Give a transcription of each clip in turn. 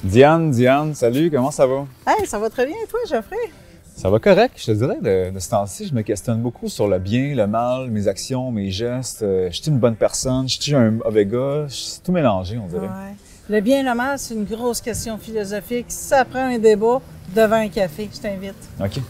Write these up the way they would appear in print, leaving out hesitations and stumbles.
Diane, salut, comment ça va? Hey, ça va très bien, toi, Geoffrey? Ça va correct, je te dirais, de ce temps-ci, je me questionne beaucoup sur le bien, le mal, mes actions, mes gestes. Je suis une bonne personne, je suis un mauvais gars, c'est tout mélangé, on dirait. Ouais. Le bien et le mal, c'est une grosse question philosophique. Ça prend un débat devant un café, je t'invite. OK.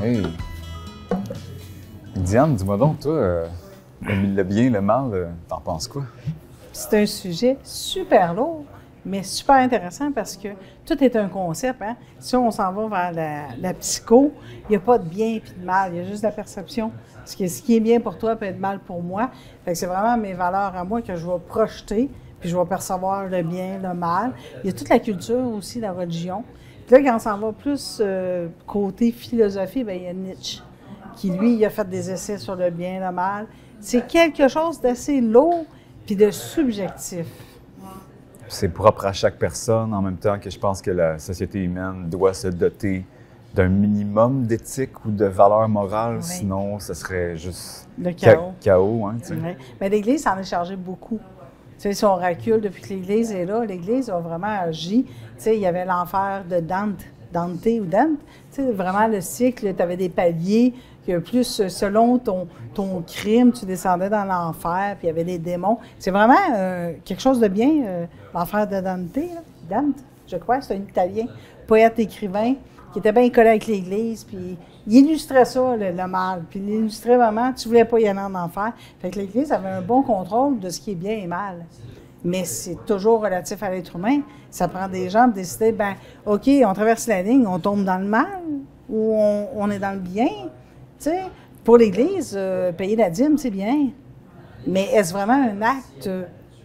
Hey! Diane, dis-moi donc, toi, le bien, le mal, t'en penses quoi? C'est un sujet super lourd, mais super intéressant parce que tout est un concept. Hein? Si on s'en va vers la psycho, il n'y a pas de bien et de mal, il y a juste la perception. Ce qui est bien pour toi peut être mal pour moi. Fait que c'est vraiment mes valeurs à moi que je vais projeter, puis je vais percevoir le bien, le mal. Il y a toute la culture aussi, la religion. Puis là, quand on s'en va plus côté philosophie, bien, il y a Nietzsche, qui, lui, il a fait des essais sur le bien et le mal. C'est quelque chose d'assez lourd puis de subjectif. C'est propre à chaque personne, en même temps que je pense que la société humaine doit se doter d'un minimum d'éthique ou de valeurs morales, Oui. Sinon, ce serait juste Le chaos. chaos, hein, tu sais. Oui. Mais l'Église en a chargé beaucoup. Tu sais, si on recule depuis que l'Église est là, l'Église a vraiment agi. Tu sais, il y avait l'enfer de Dante ou Dante. Tu sais, vraiment le cycle, tu avais des paliers, que plus selon ton crime, tu descendais dans l'enfer, puis il y avait des démons. C'est vraiment quelque chose de bien, l'enfer de Dante. Là. Dante, je crois, c'est un Italien, poète-écrivain, qui était bien collé avec l'Église, puis il illustrait ça, le mal, puis il illustrait vraiment, tu voulais pas y aller en enfer. Fait que l'Église avait un bon contrôle de ce qui est bien et mal. Mais c'est toujours relatif à l'être humain. Ça prend des gens pour décider, ben OK, on traverse la ligne, on tombe dans le mal, ou on est dans le bien. Tu sais, pour l'Église, payer la dîme, c'est bien. Mais est-ce vraiment un acte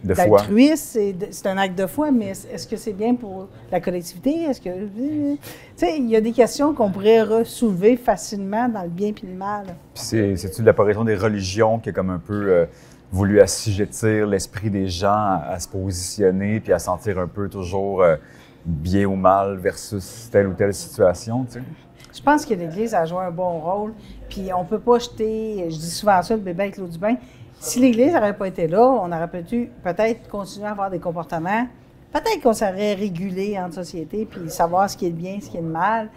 d'altruisme? C'est un acte de foi, mais est-ce que c'est bien pour la collectivité? Est-ce que... Tu sais, il y a des questions qu'on pourrait soulever facilement dans le bien et le mal. Puis c'est-tu l'apparition des religions qui a comme un peu voulu assujettir l'esprit des gens à se positionner puis à sentir un peu toujours bien ou mal versus telle ou telle situation, tu sais? Je pense que l'Église a joué un bon rôle, puis on ne peut pas jeter, je dis souvent ça, le bébé avec l'eau du bain. Si l'Église n'aurait pas été là, on aurait peut-être continuer à avoir des comportements, peut-être qu'on serait régulé en société, puis savoir ce qui est le bien, ce qui est le mal,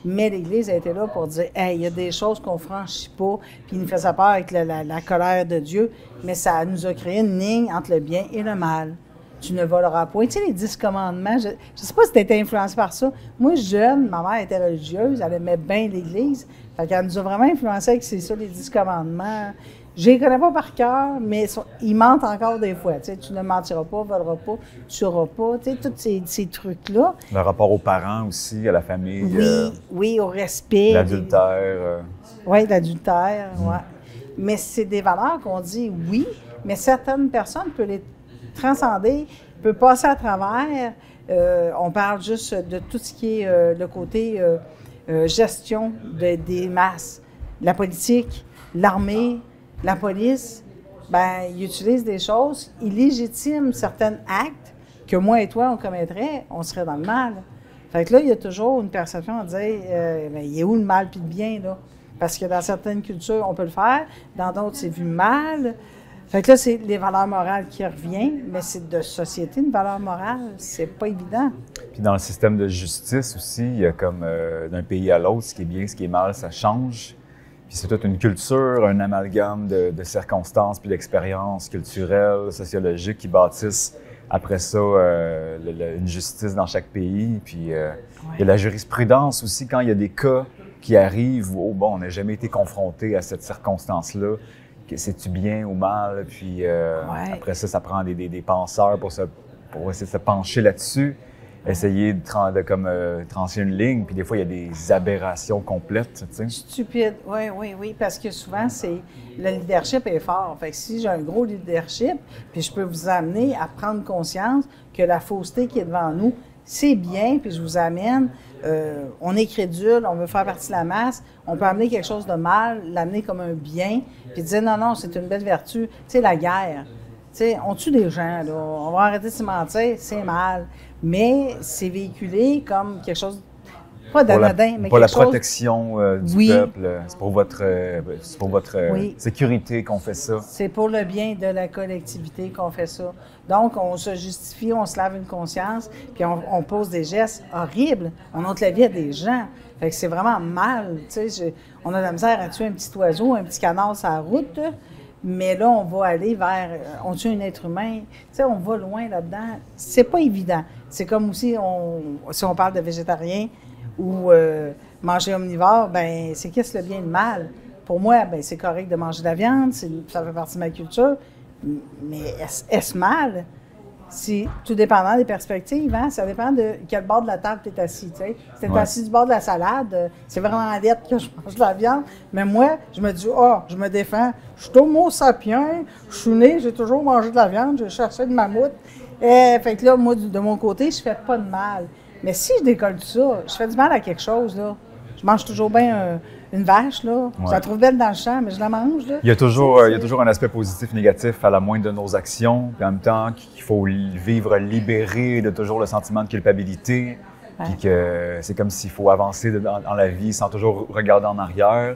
mais l'Église a été là pour dire « Hey, il y a des choses qu'on ne franchit pas », puis il nous fait ça peur avec la colère de Dieu, mais ça nous a créé une ligne entre le bien et le mal. Tu ne voleras point. Tu sais, les 10 commandements, je ne sais pas si tu étais influencé par ça. Moi, jeune, ma mère était religieuse, elle aimait bien l'Église. Fait qu'elle nous a vraiment influencé avec c'est ça, les 10 commandements. Je les connais pas par cœur, mais ils mentent encore des fois. Tu sais, tu ne mentiras pas, voleras pas, tu tueras pas. Tu sais, tous ces trucs-là. Le rapport aux parents aussi, à la famille. Oui, au respect. L'adultère. Oui, l'adultère, oui. Mais c'est des valeurs qu'on dit oui, mais certaines personnes peuvent les transcender, peut passer à travers. On parle juste de tout ce qui est le côté gestion des masses. La politique, l'armée, la police, ben ils utilisent des choses, ils légitiment certains actes que moi et toi, on commettrait, on serait dans le mal. Fait que là, il y a toujours une perception à dire, ben, il est où le mal puis le bien, là? Parce que dans certaines cultures, on peut le faire, dans d'autres, c'est vu mal. Fait que là, c'est les valeurs morales qui reviennent, mais c'est de société, une valeur morale, c'est pas évident. Puis dans le système de justice aussi, il y a comme d'un pays à l'autre, ce qui est bien, ce qui est mal, ça change. Puis c'est toute une culture, un amalgame de circonstances puis d'expériences culturelles, sociologiques qui bâtissent après ça une justice dans chaque pays. Puis il y a la jurisprudence aussi, quand il y a des cas qui arrivent où, bon, on n'a jamais été confronté à cette circonstance-là, que c'est-tu bien ou mal, puis après ça, ça prend des penseurs pour essayer de se pencher là-dessus, essayer de trancher une ligne, puis des fois, il y a des aberrations complètes, tu sais. Stupide, oui, parce que souvent, le leadership est fort. Fait que si j'ai un gros leadership, puis je peux vous amener à prendre conscience que la fausseté qui est devant nous, c'est bien, puis je vous amène on est crédule, on veut faire partie de la masse, on peut amener quelque chose de mal, l'amener comme un bien, puis dire non, non, c'est une belle vertu. Tu sais, la guerre, tu sais, on tue des gens, là, on va arrêter de se mentir, c'est mal, mais c'est véhiculé comme quelque chose, pas d'anodin, mais pour quelque la protection du peuple, c'est pour votre sécurité qu'on fait ça. C'est pour le bien de la collectivité qu'on fait ça. Donc, on se justifie, on se lave une conscience, puis on pose des gestes horribles. On ôte la vie à des gens. Fait que c'est vraiment mal. Tu sais, on a de la misère à tuer un petit oiseau, un petit canard sur la route, mais là, on va aller vers... On tue un être humain. Tu sais, on va loin là-dedans. C'est pas évident. C'est comme aussi, si on parle de végétarien ou manger omnivore, ben c'est qu'est-ce le bien et le mal? Pour moi, ben c'est correct de manger de la viande, ça fait partie de ma culture, mais est-ce mal? C'est tout dépendant des perspectives, hein? Ça dépend de quel bord de la table tu es assis, tu sais. Si tu es assis du bord de la salade, c'est vraiment en lettre que je mange de la viande, mais moi, je me dis, je me défends, je suis homo sapiens, je suis né, j'ai toujours mangé de la viande, j'ai cherché de mammouth, fait que là, moi, de mon côté, je fais pas de mal. Mais si je décolle tout ça, je fais du mal à quelque chose, là. Je mange toujours bien une vache, là. Je la trouve belle dans le champ, mais je la mange, là. Il y a toujours un aspect positif, négatif à la moindre de nos actions. Puis en même temps, qu'il faut vivre libéré de toujours le sentiment de culpabilité. Puis que c'est comme s'il faut avancer dans la vie sans toujours regarder en arrière.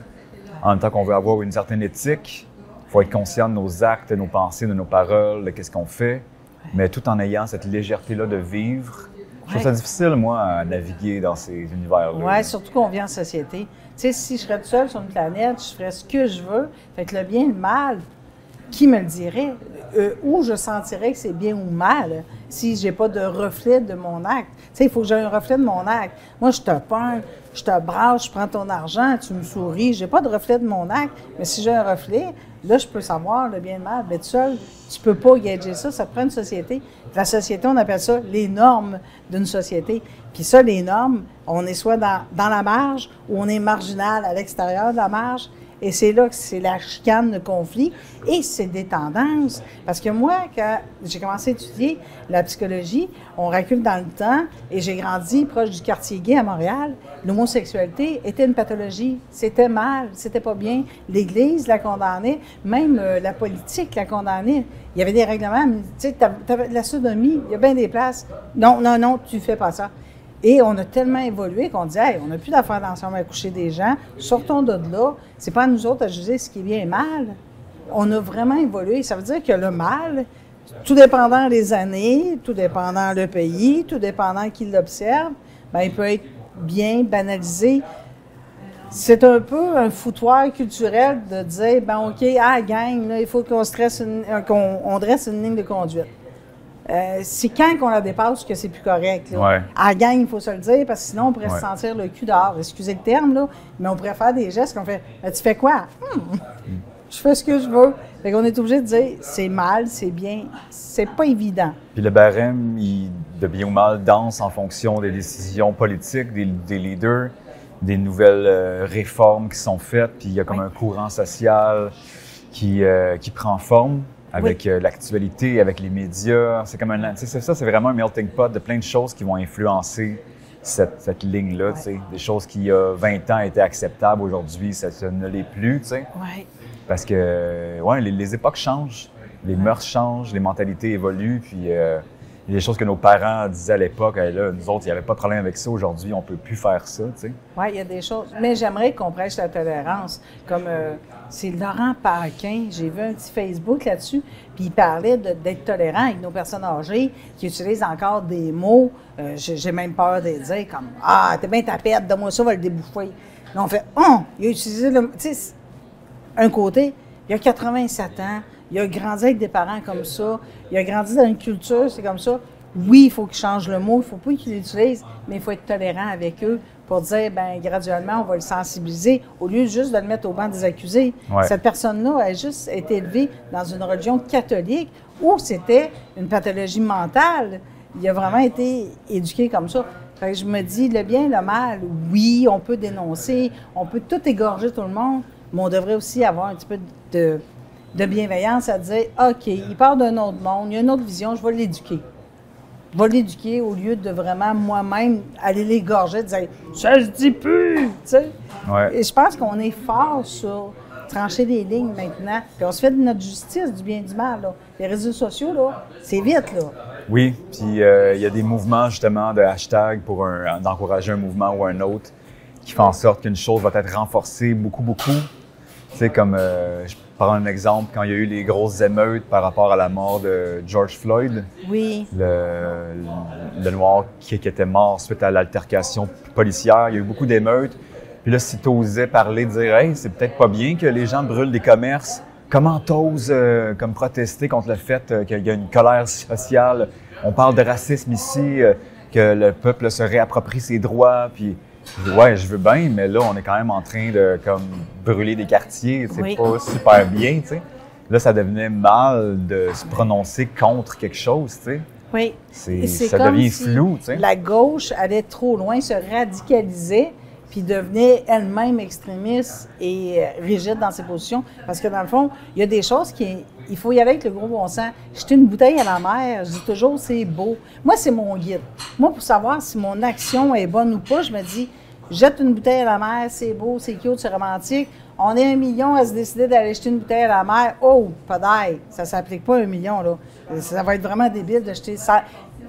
En même temps qu'on veut avoir une certaine éthique, il faut être conscient de nos actes, de nos pensées, de nos paroles, de qu'est-ce qu'on fait. Mais tout en ayant cette légèreté-là de vivre. Je trouve ça difficile, moi, à naviguer dans ces univers-là. Oui, surtout qu'on vit en société. Tu sais, si je serais toute seule sur une planète, je ferais ce que je veux. Fait que le bien et le mal, qui me le dirait? Où je sentirais que c'est bien ou mal si j'ai pas de reflet de mon acte? Tu sais, il faut que j'ai un reflet de mon acte. Moi, je te peins, je te brasse, je prends ton argent, tu me souris. J'ai pas de reflet de mon acte, mais si j'ai un reflet, là, je peux savoir le bien et le mal. Mais tout seul, tu peux pas gager ça. Ça te prend une société. La société, on appelle ça les normes d'une société. Puis ça, les normes, on est soit dans la marge ou on est marginal à l'extérieur de la marge. Et c'est là que c'est la chicane, le conflit. Et c'est des tendances. Parce que moi, quand j'ai commencé à étudier la psychologie, on recule dans le temps et j'ai grandi proche du quartier gay à Montréal. L'homosexualité était une pathologie. C'était mal, c'était pas bien. L'Église la condamnait, même la politique la condamnait. Il y avait des règlements. Tu sais, t'avais la sodomie, il y a bien des places. Non, non, non, tu fais pas ça. Et on a tellement évolué qu'on dit, hey, on n'a plus d'affaires d'ensemble à coucher des gens, sortons de là. C'est pas à nous autres à juger ce qui est bien et mal. On a vraiment évolué. Ça veut dire que le mal, tout dépendant des années, tout dépendant le pays, tout dépendant qui l'observe, bien, il peut être bien banalisé. C'est un peu un foutoir culturel de dire, ben OK, gang, là, il faut qu'on dresse une ligne de conduite. C'est quand qu'on la dépasse que c'est plus correct. Là. Ouais. À la gang, il faut se le dire, parce que sinon, on pourrait se sentir le cul dehors. Excusez le terme, là, mais on pourrait faire des gestes qu'on fait. Tu fais quoi? Je fais ce que je veux. Fait qu'on est obligé de dire, c'est mal, c'est bien. C'est pas évident. Puis le barème, de bien ou mal, danse en fonction des décisions politiques, des leaders, des nouvelles réformes qui sont faites. Puis il y a comme un courant social qui prend forme. Avec l'actualité, avec les médias. C'est comme c'est vraiment un melting pot de plein de choses qui vont influencer cette ligne-là. Des choses qui, il y a 20 ans, étaient acceptables, aujourd'hui, ça ne l'est plus. Parce que les époques changent, les mœurs changent, les mentalités évoluent. Puis il y a des choses que nos parents disaient à l'époque, là, nous autres, il n'y avait pas de problème avec ça. Aujourd'hui, on ne peut plus faire ça. Oui, il y a des choses. Mais j'aimerais qu'on prêche la tolérance. Comme c'est Laurent Paquin, j'ai vu un petit Facebook là-dessus, puis il parlait d'être tolérant avec nos personnes âgées qui utilisent encore des mots, j'ai même peur de les dire, comme « Ah, t'es bien tapette, donne-moi ça, on va le débouffer. » Là, on fait « Oh! » Il a utilisé le... Tu sais, un côté, il a 87 ans, il a grandi avec des parents comme ça, il a grandi dans une culture, c'est comme ça. Oui, il faut qu'il change le mot, il ne faut pas qu'il l'utilise, mais il faut être tolérant avec eux pour dire, bien, graduellement, on va le sensibiliser, au lieu juste de le mettre au banc des accusés. Ouais. Cette personne-là a juste été élevée dans une religion catholique où c'était une pathologie mentale. Il a vraiment été éduqué comme ça. Fait que je me dis, le bien et le mal, oui, on peut dénoncer, on peut tout égorger tout le monde, mais on devrait aussi avoir un petit peu de bienveillance à dire, OK, il part d'un autre monde, il y a une autre vision, je vais l'éduquer. va l'éduquer au lieu de vraiment moi-même aller l'égorger, dire « ça se dit plus », tu sais. Ouais. Et je pense qu'on est fort sur trancher les lignes maintenant. Puis on se fait de notre justice, du bien et du mal, là. Les réseaux sociaux, là, c'est vite, là. Oui, puis il y a des mouvements, justement, de hashtag pour d'encourager un mouvement ou un autre qui fait en sorte qu'une chose va être renforcée beaucoup, beaucoup. Tu sais, comme, je prends un exemple, quand il y a eu les grosses émeutes par rapport à la mort de George Floyd, Oui. le Noir qui était mort suite à l'altercation policière, il y a eu beaucoup d'émeutes. Puis là, si tu osais parler, dire « Hey, c'est peut-être pas bien que les gens brûlent des commerces. Comment t'oses comme protester contre le fait qu'il y a une colère sociale? On parle de racisme ici, que le peuple se réapproprie ses droits. » Puis, ouais, je veux bien, mais là, on est quand même en train de comme brûler des quartiers. C'est Oui. pas super bien, tu sais. Là, ça devenait mal de se prononcer contre quelque chose, tu sais. Oui. Ça comme devient si flou, tu sais. la gauche allait trop loin, se radicalisait, puis devenait elle-même extrémiste et rigide dans ses positions. Parce que dans le fond, il y a des choses il faut y aller avec le gros bon sens. Jeter une bouteille à la mer, je dis toujours, c'est beau. Moi, c'est mon guide. Moi, pour savoir si mon action est bonne ou pas, je me dis, jette une bouteille à la mer, c'est beau, c'est cute, c'est romantique. On est 1 million à se décider d'aller jeter une bouteille à la mer. Oh, pas d'ail, ça ne s'applique pas à 1 million, là. Ça va être vraiment débile de jeter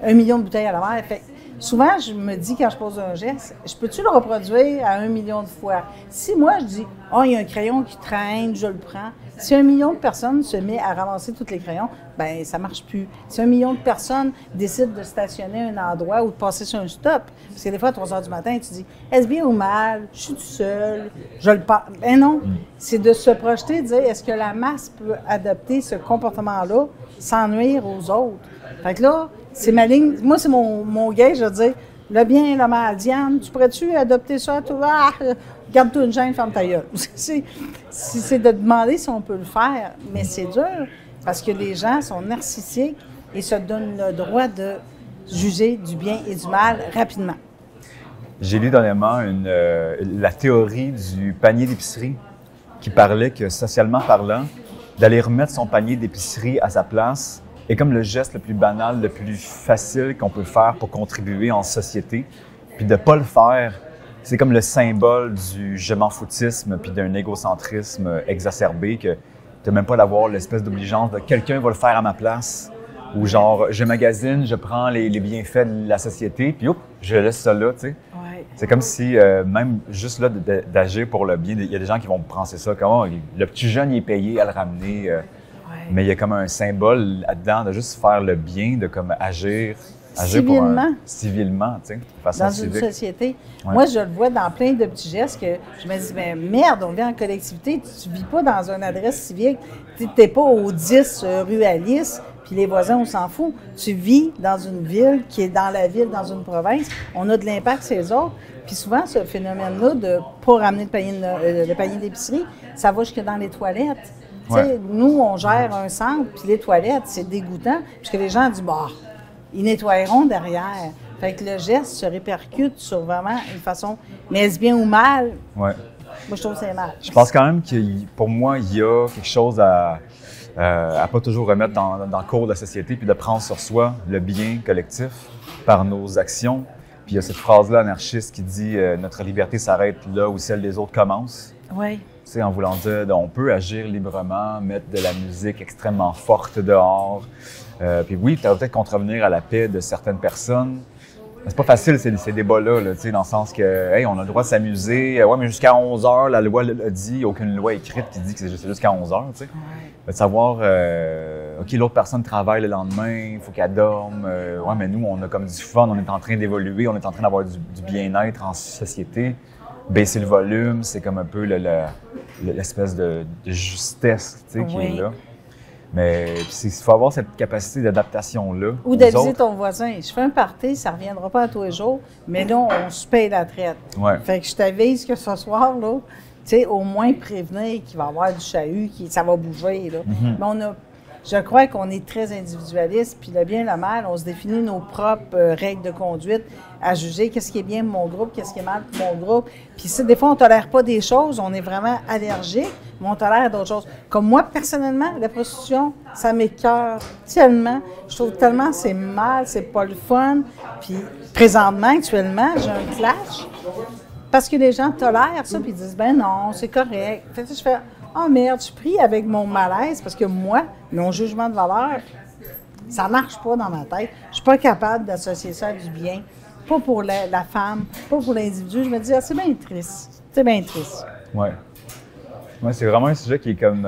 1 million de bouteilles à la mer. Fait, souvent, je me dis, quand je pose un geste, je peux-tu le reproduire à 1 million de fois? Si moi, je dis, oh, il y a un crayon qui traîne, je le prends. Si 1 million de personnes se met à ramasser tous les crayons, ben ça marche plus. Si 1 million de personnes décident de stationner à un endroit ou de passer sur un stop, parce que des fois, à 3 heures du matin, tu dis, est-ce bien ou mal? Je suis tout seul, je le parle. Ben non, c'est de se projeter, de dire, est-ce que la masse peut adopter ce comportement-là sans nuire aux autres? Fait que là, c'est ma ligne. Moi, c'est mon gage, je veux dire, le bien et le mal. Diane, tu pourrais-tu adopter ça, toi? Garde-toi une gêne, ferme ta gueule. C'est de demander si on peut le faire, mais c'est dur parce que les gens sont narcissiques et se donnent le droit de juger du bien et du mal rapidement. J'ai lu dernièrement la théorie du panier d'épicerie qui parlait que, socialement parlant, d'aller remettre son panier d'épicerie à sa place est comme le geste le plus banal, le plus facile qu'on peut faire pour contribuer en société. Puis de ne pas le faire, c'est comme le symbole du « je m'en foutisme » puis d'un égocentrisme exacerbé que tu n'as même pas d'avoir l'espèce d'obligeance de « quelqu'un va le faire à ma place » ou genre « je magasine, je prends les bienfaits de la société, puis hop, je laisse ça là », tu sais. Ouais. C'est comme si, même juste là, d'agir pour le bien, il y a des gens qui vont penser ça, comment le petit jeune il est payé à le ramener, mais il y a comme un symbole là-dedans de juste faire le bien, de comme agir civilement. Civilement, tu sais, de façon dans civique. une société. Ouais. Moi, je le vois dans plein de petits gestes que je me dis, mais merde, on vit en collectivité, tu ne vis pas dans une adresse civique, tu n'es pas au 10 rue Alice, puis les voisins, on s'en fout. Tu vis dans une ville qui est dans la ville, dans une province, on a de l'impact sur les autres. Puis souvent, ce phénomène-là de ne pas ramener le panier d'épicerie, ça va jusque dans les toilettes. Ouais. Tu sais, nous, on gère un centre, puis les toilettes, c'est dégoûtant, puisque les gens disent, bah, ils nettoieront derrière. Fait que le geste se répercute sur vraiment une façon, mais est-ce bien ou mal? Ouais. Moi, je trouve que c'est mal. Je pense quand même que pour moi, il y a quelque chose à pas toujours remettre dans le cours de la société puis de prendre sur soi le bien collectif par nos actions. Puis il y a cette phrase-là anarchiste qui dit notre liberté s'arrête là où celle des autres commence. Oui. Tu sais, en voulant dire on peut agir librement, mettre de la musique extrêmement forte dehors. Puis oui, tu vas peut-être contrevenir à la paix de certaines personnes. Mais c'est pas facile ces débats-là, tu sais, dans le sens que, hey, on a le droit de s'amuser. Ouais, mais jusqu'à 11 heures, la loi l'a dit. Il n'y a aucune loi écrite qui dit que c'est jusqu'à 11 heures, tu sais. Ouais. De savoir, OK, l'autre personne travaille le lendemain, il faut qu'elle dorme. Ouais, mais nous, on a comme du fun, on est en train d'évoluer, on est en train d'avoir du bien-être en société. Baisser le volume, c'est comme un peu l'espèce de justesse, tu sais, qui est là. Mais il faut avoir cette capacité d'adaptation-là. Ou d'aviser ton voisin. Je fais un party, ça ne reviendra pas à tous les jours, mais là, on se paye la traite. Ouais. Fait que je t'avise que ce soir, là, tu sais, au moins prévenir qu'il va y avoir du chahut, ça va bouger, là. Mm-hmm. Mais Je crois qu'on est très individualiste, puis le bien et le mal, on se définit nos propres règles de conduite à juger qu'est-ce qui est bien pour mon groupe, qu'est-ce qui est mal pour mon groupe. Puis des fois, on ne tolère pas des choses, on est vraiment allergique, mais on tolère d'autres choses. Comme moi, personnellement, la prostitution, ça m'écoeure tellement. Je trouve tellement c'est mal, c'est pas le fun. Puis présentement, actuellement, j'ai un clash parce que les gens tolèrent ça, puis ils disent, ben non, c'est correct. Fait que je fais, oh merde, je prie avec mon malaise parce que moi, mon jugement de valeur, ça marche pas dans ma tête. Je suis pas capable d'associer ça à du bien. Pas pour la femme, pas pour l'individu. Je me dis, ah, c'est bien triste. C'est bien triste. Oui. Ouais, c'est vraiment un sujet qui est comme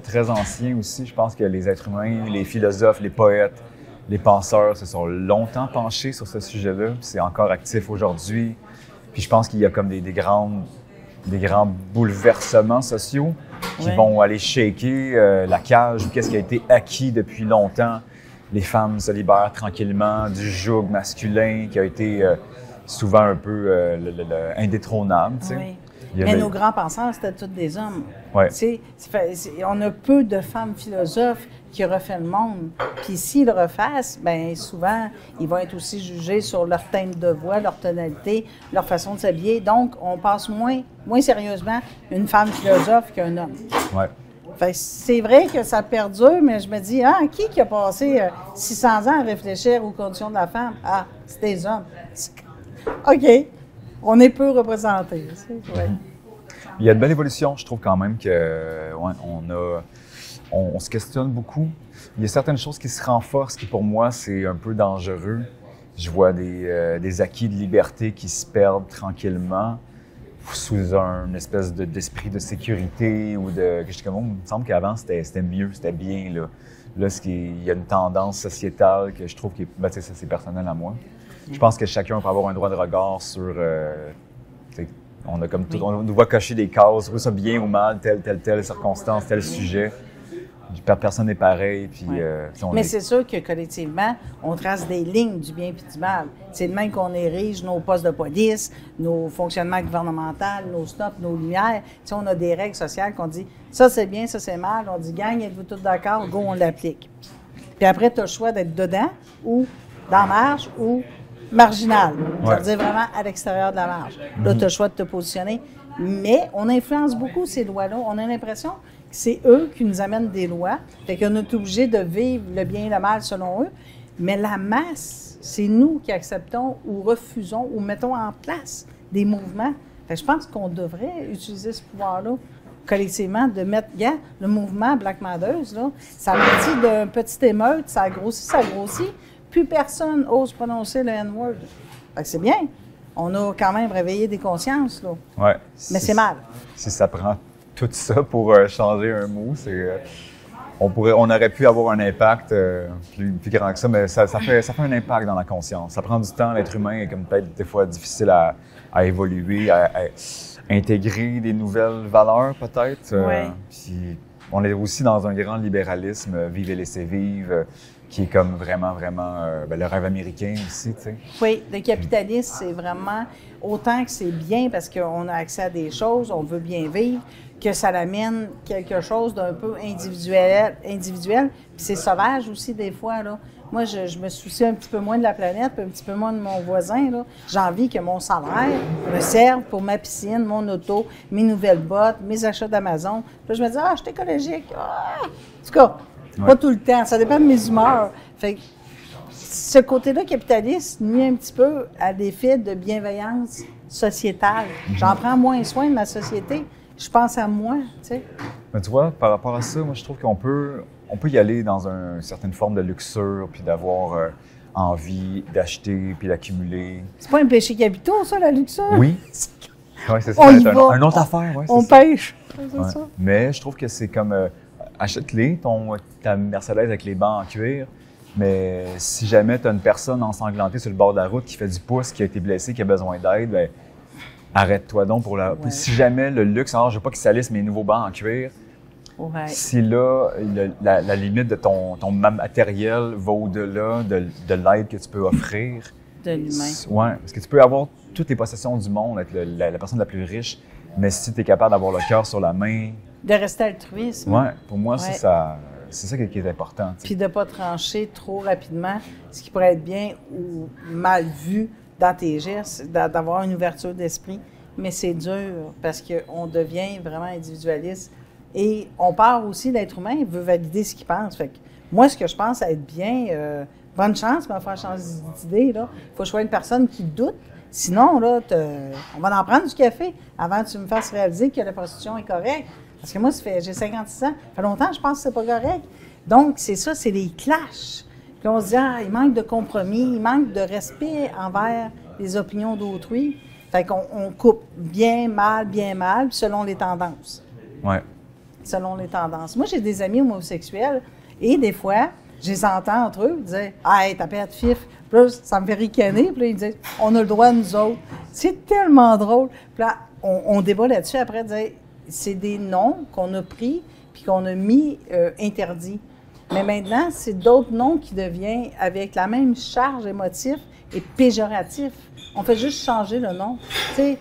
très ancien aussi. Je pense que les êtres humains, les philosophes, les poètes, les penseurs se sont longtemps penchés sur ce sujet-là. Puis c'est encore actif aujourd'hui. Puis je pense qu'il y a comme des grands bouleversements sociaux qui vont aller shaker la cage ou qu'est-ce qui a été acquis depuis longtemps. Les femmes se libèrent tranquillement du joug masculin qui a été souvent un peu indétrônable. Tu sais. Oui. Mais nos grands penseurs, c'était tous des hommes. Ouais. On a peu de femmes philosophes qui refait le monde. Puis s'ils le refassent, bien souvent, ils vont être aussi jugés sur leur teinte de voix, leur tonalité, leur façon de s'habiller. Donc, on passe moins sérieusement une femme philosophe qu'un homme. Ouais. Fait que c'est vrai que ça perdure, mais je me dis, qui a passé 600 ans à réfléchir aux conditions de la femme? Ah, c'est des hommes. OK. On est peu représentés. Ouais. Il y a de belles évolutions, je trouve quand même que on se questionne beaucoup. Il y a certaines choses qui se renforcent, qui pour moi, c'est un peu dangereux. Je vois des acquis de liberté qui se perdent tranquillement sous une espèce d'esprit de sécurité ou de... Il me semble qu'avant, c'était mieux, c'était bien. Là, il y a une tendance sociétale que je trouve qui est... ça, c'est personnel à moi. Je pense que chacun peut avoir un droit de regard sur... on a comme tout, on nous voit cocher des cases, trouver ça bien ou mal, telle circonstance, tel sujet. Personne n'est pareil. Puis, mais c'est sûr que collectivement, on trace des lignes du bien et du mal. C'est de même qu'on érige nos postes de police, nos fonctionnements gouvernementaux, nos stops, nos lumières. T'sais, on a des règles sociales qu'on dit ça c'est bien, ça c'est mal. On dit gang, êtes-vous tous d'accord? Go, on l'applique. Puis après, tu as le choix d'être dedans ou dans la marge ou marginal. Ça veut dire vraiment à l'extérieur de la marge. Là, tu as le choix de te positionner. Mais on influence beaucoup ces lois-là. On a l'impression que c'est eux qui nous amènent des lois. Fait qu'on est obligé de vivre le bien et le mal selon eux. Mais la masse, c'est nous qui acceptons ou refusons ou mettons en place des mouvements. Fait que je pense qu'on devrait utiliser ce pouvoir-là collectivement, de mettre, le mouvement Black Matters, là, ça partit d'un petit émeute, ça grossit. Plus personne ose prononcer le N-word. Fait que c'est bien. On a quand même réveillé des consciences, là. Ouais. Mais c'est mal. Si ça prend tout ça pour changer un mot, on aurait pu avoir un impact plus grand que ça, mais ça fait un impact dans la conscience. Ça prend du temps. L'être humain est comme peut-être des fois difficile à évoluer, à intégrer des nouvelles valeurs peut-être. Puis on est aussi dans un grand libéralisme, vive et laissez vivre, qui est comme vraiment le rêve américain aussi, tu sais. Oui, le capitalisme, c'est vraiment autant que c'est bien parce qu'on a accès à des choses, on veut bien vivre, que ça l'amène quelque chose d'un peu individuel. Puis c'est sauvage aussi des fois, là. Moi, je me soucie un petit peu moins de la planète, puis un petit peu moins de mon voisin, là. J'ai envie que mon salaire me serve pour ma piscine, mon auto, mes nouvelles bottes, mes achats d'Amazon. Puis je me dis, je suis écologique. En tout cas, pas tout le temps, ça dépend de mes humeurs. Fait que ce côté-là capitaliste nuit un petit peu à l'effet de bienveillance sociétale. J'en prends moins soin de ma société. Je pense à moi, tu sais. Mais tu vois, par rapport à ça, moi, je trouve qu'on peut y aller dans une certaine forme de luxure, puis d'avoir envie d'acheter, puis d'accumuler. C'est pas un péché capitaux, ça, la luxure? Oui. Oui, c'est ça. On y c'est va. une autre affaire. Ouais, on ça. pêche. C'est ça. Mais je trouve que c'est comme, achète-les, ta Mercedes avec les bancs en cuir, mais si jamais tu as une personne ensanglantée sur le bord de la route qui fait du pouce, qui a été blessée, qui a besoin d'aide, bien, arrête-toi donc pour la... Ouais. Si jamais le luxe, alors je veux pas qu'ils salissent mes nouveaux bancs en cuir, si là, la limite de ton matériel va au-delà de l'aide que tu peux offrir. De l'humain. Oui, parce que tu peux avoir toutes les possessions du monde, être la personne la plus riche, mais si tu es capable d'avoir le cœur sur la main... De rester altruiste. Oui, pour moi, ça... c'est ça qui est important. Puis de ne pas trancher trop rapidement, ce qui pourrait être bien ou mal vu dans tes gestes, d'avoir une ouverture d'esprit. Mais c'est dur parce qu'on devient vraiment individualiste. Et on part aussi, l'être humain, il veut valider ce qu'il pense. Fait que moi, ce que je pense être bien, bonne chance pour me faire changer d'idée. Il faut choisir une personne qui doute. Sinon, là, on va en prendre du café avant que tu me fasses réaliser que la prostitution est correcte. Parce que moi, j'ai 56 ans. Ça fait longtemps que je pense que c'est pas correct. Donc, c'est ça, c'est les clashs. Puis on se dit, il manque de compromis, il manque de respect envers les opinions d'autrui. Fait qu'on coupe bien, mal, puis selon les tendances. Ouais. Selon les tendances. Moi, j'ai des amis homosexuels et des fois, je les entends entre eux dire « Hey, t'as pas de fif. » Puis là, ça me fait ricaner. Puis là, ils disent « On a le droit, nous autres. » C'est tellement drôle. Puis là, on débat là-dessus après, dire c'est des noms qu'on a pris puis qu'on a mis interdits. Mais maintenant, c'est d'autres noms qui deviennent avec la même charge émotive et péjoratif. On fait juste changer le nom. Tu sais,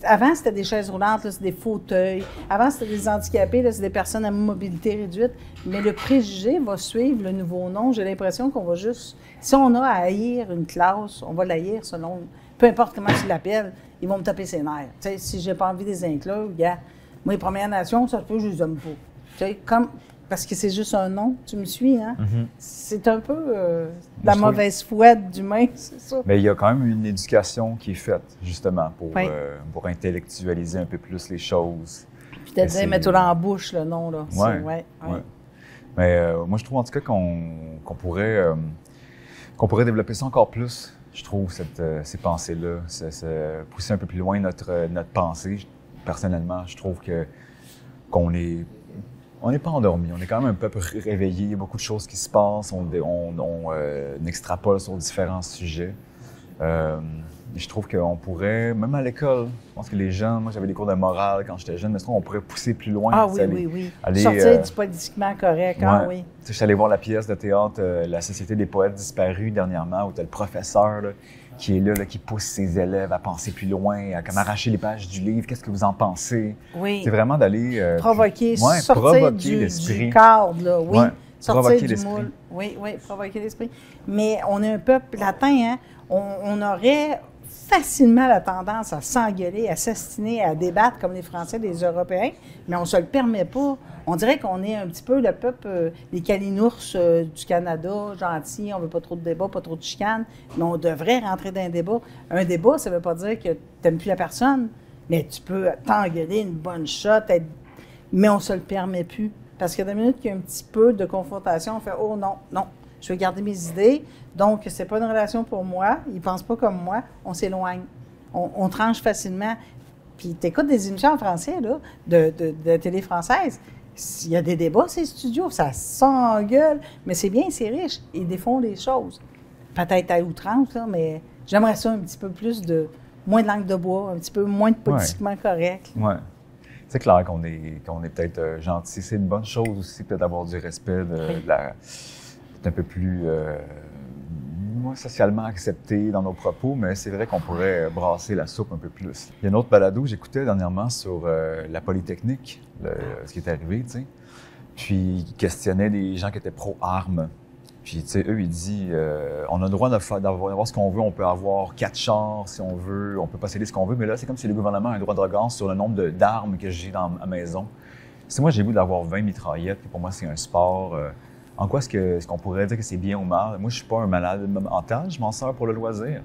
avant, c'était des chaises roulantes, là, c'est des fauteuils. Avant, c'était des handicapés, là, c'est des personnes à mobilité réduite. Mais le préjugé va suivre le nouveau nom. J'ai l'impression qu'on va juste... Si on a à haïr une classe, on va l'haïr selon... Peu importe comment tu l'appelles, ils vont me taper ses nerfs. Tu sais, si j'ai pas envie de les inclure, gars, moi, les Premières Nations, ça se peut, je les aime pas. Tu sais, parce que c'est juste un nom, tu me suis, hein? Mm-hmm. C'est un peu la mauvaise foi d'humain, c'est ça. Mais il y a quand même une éducation qui est faite, justement, pour intellectualiser un peu plus les choses. Puis te dire, mets-toi dans la bouche, le nom, là. Ouais. Mais moi, je trouve en tout cas qu'on pourrait développer ça encore plus, je trouve, ces pensées-là. Pousser un peu plus loin notre pensée. Personnellement, je trouve qu'on est... On n'est pas endormi, on est quand même un peuple réveillé, il y a beaucoup de choses qui se passent, on extrapole sur différents sujets. Je trouve qu'on pourrait, même à l'école, je pense que les jeunes, moi j'avais des cours de morale quand j'étais jeune, mais je trouve qu'on pourrait pousser plus loin. Ah oui. Sortir du politiquement correct, oui. Je suis allé voir la pièce de théâtre La Société des poètes disparus dernièrement, où tu as le professeur qui est là, qui pousse ses élèves à penser plus loin, à comme arracher les pages du livre. Qu'est-ce que vous en pensez? Oui. C'est vraiment d'aller... provoquer du cadre, là, oui. Ouais, sortir du moule. Oui, provoquer l'esprit. Mais on est un peuple latin, hein? On aurait facilement la tendance à s'engueuler, à s'astiner, à débattre comme les Français, les Européens, mais on ne se le permet pas. On dirait qu'on est un petit peu le peuple, les calinours du Canada, gentils, on ne veut pas trop de débats, pas trop de chicanes, mais on devrait rentrer dans un débat. Un débat, ça ne veut pas dire que tu n'aimes plus la personne, mais tu peux t'engueuler une bonne shot, mais on ne se le permet plus. Parce que dans la minute qu'il y a un petit peu de confrontation, on fait « Oh non, je veux garder mes idées, donc c'est pas une relation pour moi, ils ne pensent pas comme moi, on s'éloigne. On tranche facilement. » Puis tu écoutes des émissions en français, là, de télé française. Il y a des débats, ces studios, ça s'engueule, mais c'est bien, c'est riche. Ils défont les choses. Peut-être à outrance, là, mais j'aimerais ça un petit peu plus moins de langue de bois, un petit peu moins de politiquement correct. Oui. C'est clair qu'on est peut-être gentil. C'est une bonne chose aussi, peut-être d'avoir du respect, peut-être un peu plus moins socialement accepté dans nos propos, mais c'est vrai qu'on pourrait brasser la soupe un peu plus. Il y a une autre balado que j'écoutais dernièrement sur la Polytechnique, ce qui est arrivé, tu sais. Puis il questionnait des gens qui étaient pro-armes. Puis, tu sais, eux, ils disent on a le droit d'avoir ce qu'on veut, on peut avoir 4 chars si on veut, on peut posséder ce qu'on veut, mais là, c'est comme si le gouvernement a un droit de regard sur le nombre d'armes que j'ai dans ma maison. Si moi, j'ai le goût d'avoir 20 mitraillettes, puis pour moi, c'est un sport. En quoi est-ce qu'on pourrait dire que c'est bien ou mal? Moi, je suis pas un malade mental, je m'en sers pour le loisir.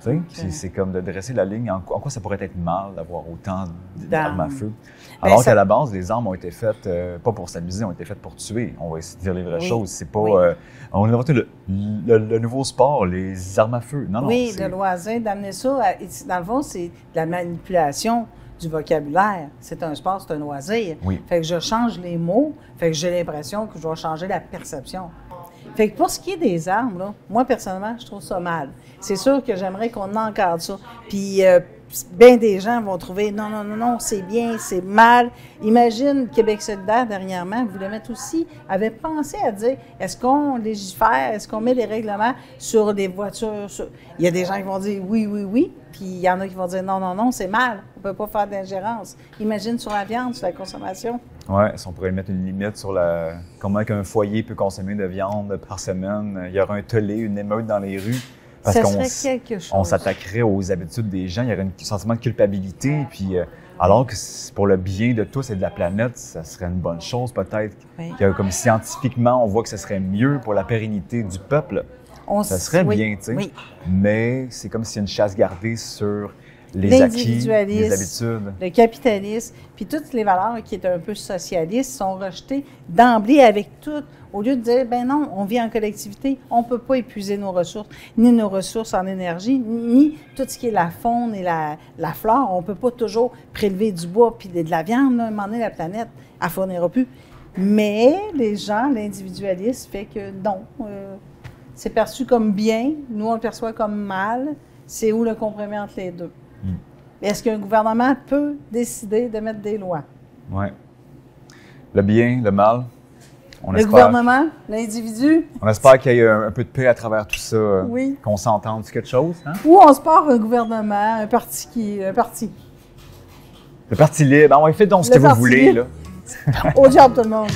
Tu sais, c'est comme de dresser la ligne. En quoi ça pourrait être mal d'avoir autant d'armes à feu? Alors qu'à la base, les armes ont été faites pas pour s'amuser, ont été faites pour tuer. On va essayer de dire les vraies choses. C'est pas... on a inventé le nouveau sport, les armes à feu. Non, le loisir, d'amener ça... dans le fond, c'est de la manipulation du vocabulaire. C'est un sport, c'est un loisir. Oui. Fait que je change les mots, fait que j'ai l'impression que je vais changer la perception. Fait que pour ce qui est des armes, là, moi, personnellement, je trouve ça mal. C'est sûr que j'aimerais qu'on encadre ça. Puis bien des gens vont trouver non, non, non, non, c'est bien, c'est mal. Imagine, Québec solidaire, dernièrement, voulait mettre aussi, avait pensé à dire, est-ce qu'on légifère, est-ce qu'on met des règlements sur les voitures? Il y a des gens qui vont dire oui, oui, oui, puis il y en a qui vont dire non, non, non, c'est mal, on ne peut pas faire d'ingérence. Imagine sur la viande, sur la consommation. Oui, si on pourrait mettre une limite sur comment un foyer peut consommer de viande par semaine, il y aurait un tollé, une émeute dans les rues. Parce qu'on s'attaquerait aux habitudes des gens, il y aurait un sentiment de culpabilité, puis alors que pour le bien de tous et de la planète, ça serait une bonne chose peut-être. Oui. Comme scientifiquement, on voit que ce serait mieux pour la pérennité du peuple. Ça serait bien, tu sais. Oui. Mais c'est comme s'il y a une chasse gardée sur les acquis, les habitudes. Le capitalisme, puis toutes les valeurs qui étaient un peu socialistes sont rejetées d'emblée avec tout. Au lieu de dire, ben non, on vit en collectivité, on ne peut pas épuiser nos ressources, ni nos ressources en énergie, ni tout ce qui est la faune et la flore. On ne peut pas toujours prélever du bois puis de la viande, là, à un moment donné, la planète, elle ne fournira plus. Mais les gens, l'individualisme fait que non, c'est perçu comme bien, nous on le perçoit comme mal. C'est où le compromis entre les deux? Est-ce qu'un gouvernement peut décider de mettre des lois? Oui. Le bien, le mal. Le gouvernement, l'individu. On espère qu'il y ait un peu de paix à travers tout ça, qu'on s'entende sur quelque chose. Hein? Ou on se part un gouvernement, un parti. Le parti libre. Ben, on fait donc ce que vous voulez. Là. Au diable tout le monde.